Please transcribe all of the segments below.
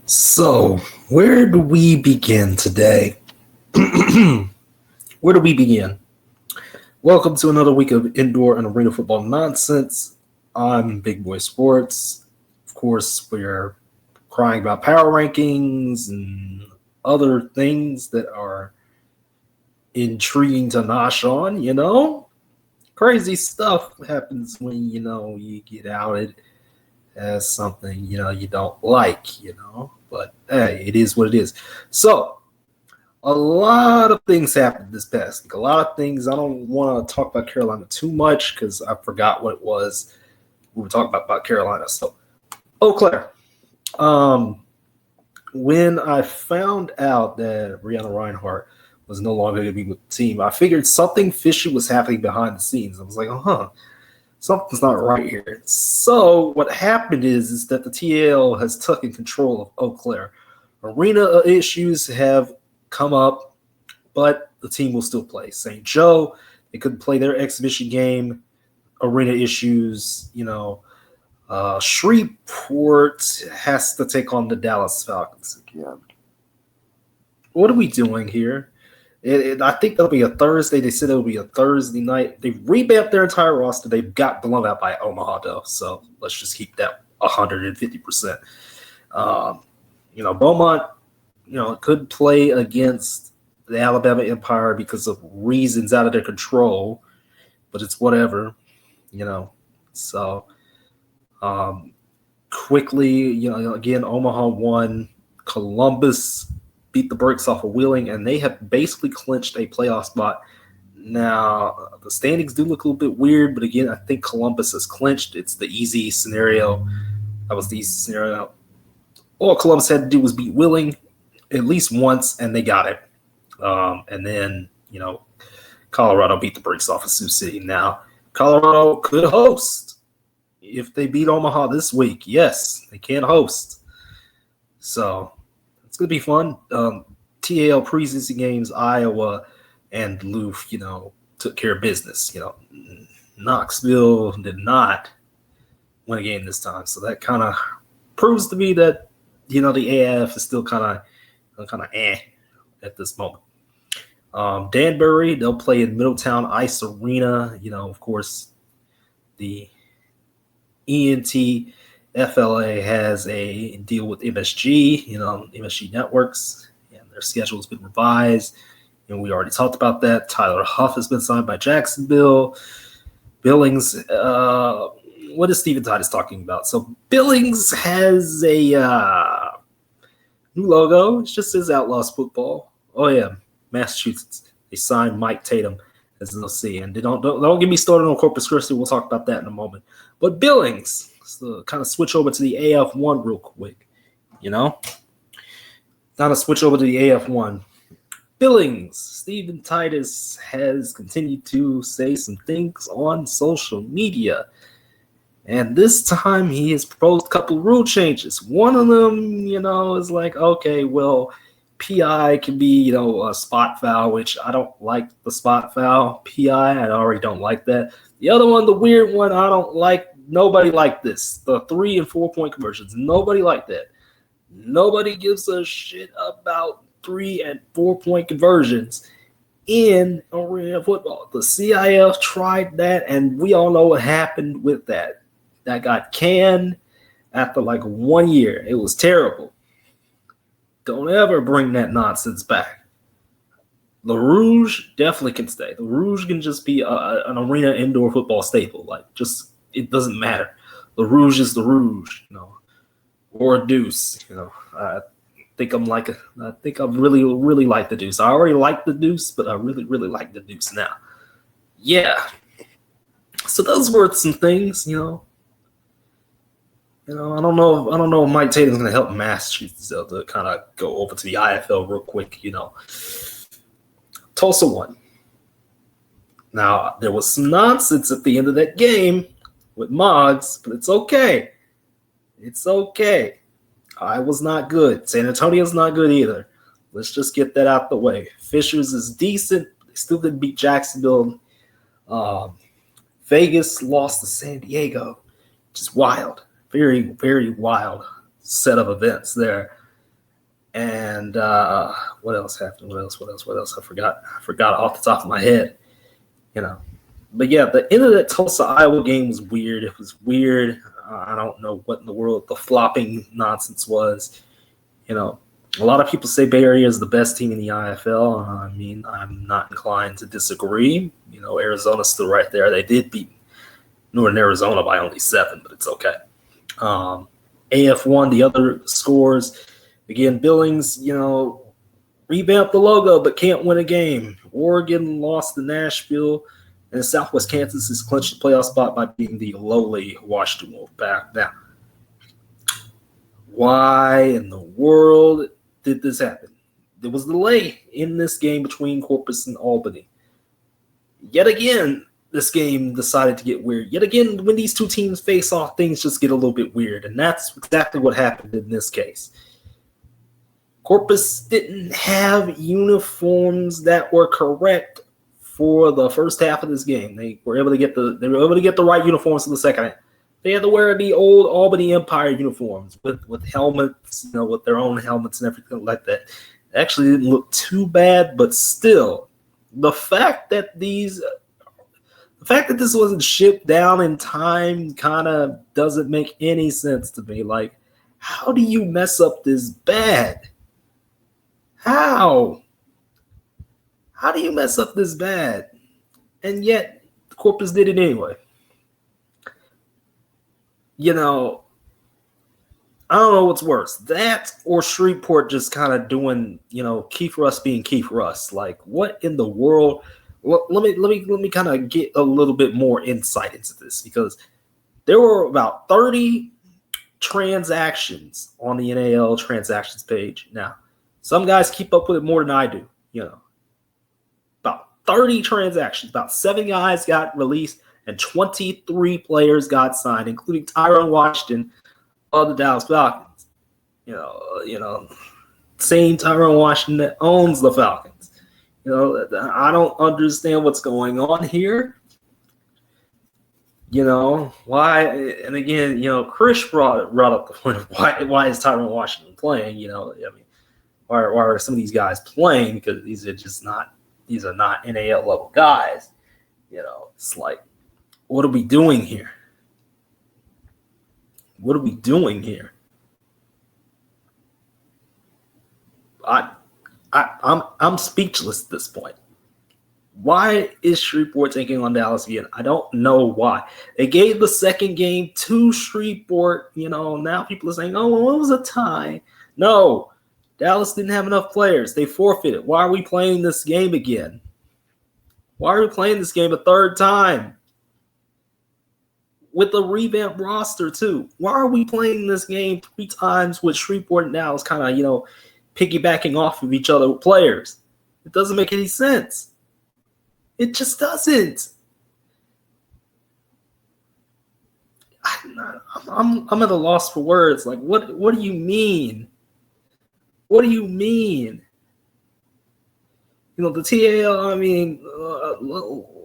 So, where do we begin today? Where do we begin? Welcome to another week of indoor and arena football nonsense. I'm Big Boy Sports. Of course, we're crying about power rankings and other things that are intriguing to nosh on. Crazy stuff happens when, you get outed as something, you don't like. But hey, it is what it is. So, a lot of things happened this past week. A lot of things. I don't want to talk about Carolina too much because I forgot what it was we were talking about Carolina. So, Eau Claire. When I found out that Brianna Reinhardt was no longer going to be with the team, I figured something fishy was happening behind the scenes. I was like, something's not right here. So what happened is that the TL has taken control of Eau Claire. Arena issues have come up, but the team will still play. St. Joe, they couldn't play their exhibition game. Arena issues, Shreveport has to take on the Dallas Falcons again. What are we doing here? I think that'll be a Thursday. They said it'll be a Thursday night. They revamped their entire roster. They got blown out by Omaha, though. So let's just keep that 150%. Beaumont, could play against the Alabama Empire because of reasons out of their control, but it's whatever, So quickly, again, Omaha won. Columbus beat the brakes off of Wheeling, and they have basically clinched a playoff spot. Now, the standings do look a little bit weird, but again, I think Columbus has clinched. It's the easy scenario. That was the easy scenario. All Columbus had to do was beat Wheeling at least once, and they got it. And then, Colorado beat the brakes off of Sioux City. Now, Colorado could host if they beat Omaha this week. Yes, they can host. So, it's going to be fun. TAL preseason games, Iowa and Duluth, took care of business. Knoxville did not win a game this time. So that kind of proves to me that, the AF is still kind of at this moment. Danbury, they'll play in Middletown Ice Arena. Of course, the ENT FLA has a deal with MSG, MSG Networks, and their schedule has been revised. And we already talked about that. Tyler Huff has been signed by Jacksonville. Billings, what is Stephen Titus talking about? So Billings has a new logo. It just says Outlaws Football. Oh, yeah, Massachusetts. They signed Mike Tatum as an OC. And don't get me started on Corpus Christi. We'll talk about that in a moment. But Billings, so kind of switch over to the AF1 real quick, Kind of switch over to the AF1. Billings, Stephen Titus has continued to say some things on social media. And this time he has proposed a couple of rule changes. One of them, is like, okay, well, PI can be, a spot foul, which I don't like the spot foul. PI, I already don't like that. The other one, the weird one, I don't like. Nobody liked this. The 3 and 4 point conversions. Nobody liked that. Nobody gives a shit about 3 and 4 point conversions in arena football. The CIF tried that, and we all know what happened with that. That got canned after like 1 year. It was terrible. Don't ever bring that nonsense back. The Rouge definitely can stay. The Rouge can just be an arena indoor football staple. It doesn't matter. The Rouge is the Rouge, or a deuce. I think I really, really like the deuce. I already like the deuce, but I really, really like the deuce now. Yeah. So those were some things, I don't know if Mike Tatum's going to help Massachusetts to kind of go over to the IFL real quick, Tulsa won. Now, there was some nonsense at the end of that game with Moggs, but it's okay. It's okay. Iowa's not good. San Antonio's not good either. Let's just get that out the way. Fishers is decent. They still didn't beat Jacksonville. Vegas lost to San Diego, which is wild. Very, very wild. set of events there. And what else happened? What else? I forgot off the top of my head. But yeah, the end of that Tulsa, Iowa game was weird. It was weird. I don't know what in the world the flopping nonsense was. A lot of people say Bay Area is the best team in the IFL. I mean, I'm not inclined to disagree. Arizona's still right there. They did beat Northern Arizona by only 7, but it's okay. AF1, the other scores, again, Billings, revamped the logo but can't win a game. Oregon lost to Nashville, and Southwest Kansas has clinched the playoff spot by beating the lowly Washington Wolfpack. Now, why in the world did this happen? There was a delay in this game between Corpus and Albany. Yet again, this game decided to get weird. Yet again, when these two teams face off, things just get a little bit weird, and that's exactly what happened in this case. Corpus didn't have uniforms that were correct for the first half of this game. They were able to get the right uniforms for the second half. They had to wear the old Albany Empire uniforms with helmets, with their own helmets and everything like that. It actually didn't look too bad, but still, the fact that this wasn't shipped down in time kind of doesn't make any sense to me. Like, how do you mess up this bad? How? How do you mess up this bad? And yet, Corpus did it anyway. I don't know what's worse, that or Shreveport just kind of doing, key for us being key for us. Like, what in the world? Well, let me kind of get a little bit more insight into this, because there were about 30 transactions on the NAL transactions page. Now, some guys keep up with it more than I do. About 30 transactions, about 7 guys got released, and 23 players got signed, including Tyrone Washington of the Dallas Falcons. Same Tyrone Washington that owns the Falcons. I don't understand what's going on here. Why? And again, Chris brought up the point of why is Tyrone Washington playing? Why are some of these guys playing? Because these are not NAL level guys. It's like, what are we doing here? What are we doing here? I'm speechless at this point. Why is Shreveport taking on Dallas again? I don't know why. They gave the second game to Shreveport. Now people are saying, oh, well, it was a tie. No, Dallas didn't have enough players. They forfeited. Why are we playing this game again? Why are we playing this game a third time? With a revamped roster, too. Why are we playing this game 3 times with Shreveport and Dallas kind of, piggybacking off of each other with players? It doesn't make any sense. It just doesn't. I'm at a loss for words. Like, what do you mean? What do you mean? The TAL,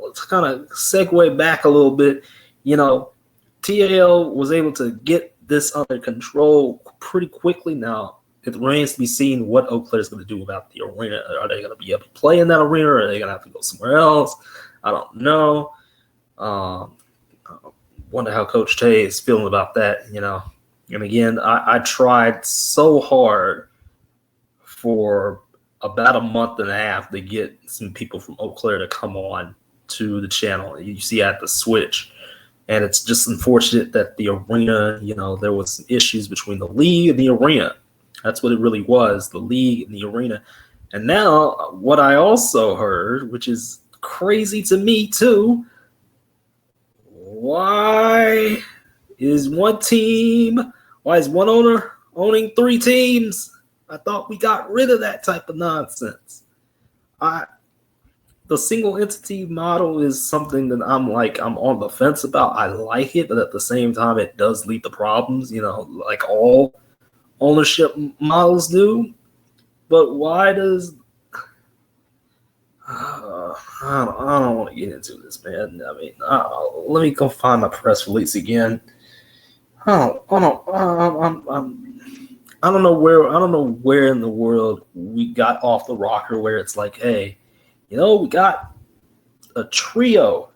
let's kind of segue back a little bit. TAL was able to get this under control pretty quickly. Now, it remains to be seen what Eau Claire is going to do about the arena. Are they going to be able to play in that arena, or are they going to have to go somewhere else? I don't know. I wonder how Coach Tay is feeling about that, And again, I tried so hard for about a month and a half to get some people from Eau Claire to come on to the channel. You see, I had to switch. And it's just unfortunate that the arena, there was some issues between the league and the arena. That's what it really was, the league and the arena. And now what I also heard, which is crazy to me too, why is one owner owning 3 teams? I thought we got rid of that type of nonsense. The single entity model is something that I'm on the fence about. I like it, but at the same time, it does lead to problems, like all ownership models do. But why does I don't want to get into this, man. Let me go find my press release again. I'm I don't know where in the world we got off the rocker where it's like, hey, we got a trio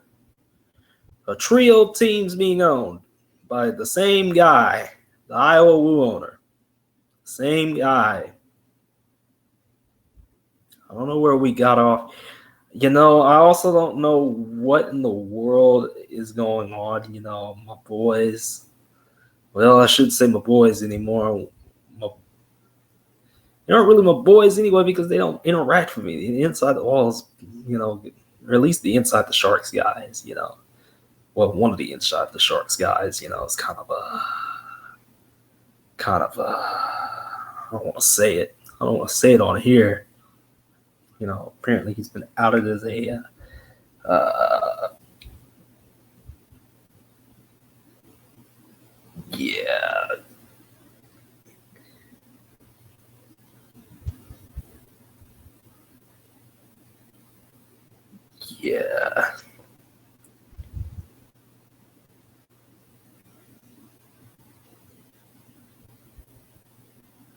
teams being owned by the same guy, the Iowa Woo owner. Same guy. I don't know where we got off. I also don't know what in the world is going on. My boys. Well, I shouldn't say my boys anymore. They aren't really my boys anyway because they don't interact with me. The inside the walls, or at least the inside the Sharks guys, Well, one of the inside the Sharks guys, is kind of I don't want to say it. I don't want to say it on here. Apparently he's been outed as a yeah. Yeah.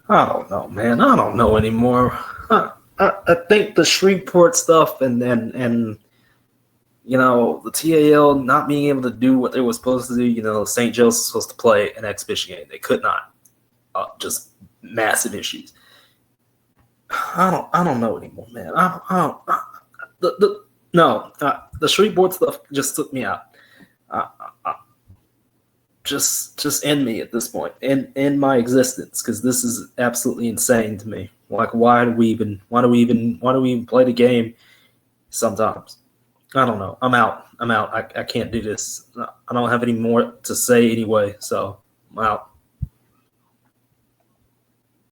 I don't know, man. I don't know anymore. I think the Shreveport stuff and the TAL not being able to do what they were supposed to do. St. Joe's was supposed to play an exhibition game. They could not. Just massive issues. I don't know anymore, man. The Shreveport stuff just took me out. Just end me at this point, end my existence, because this is absolutely insane to me. Like, why do we even play the game? Sometimes I don't know. I'm out. I can't do this. I don't have any more to say anyway, so I'm out.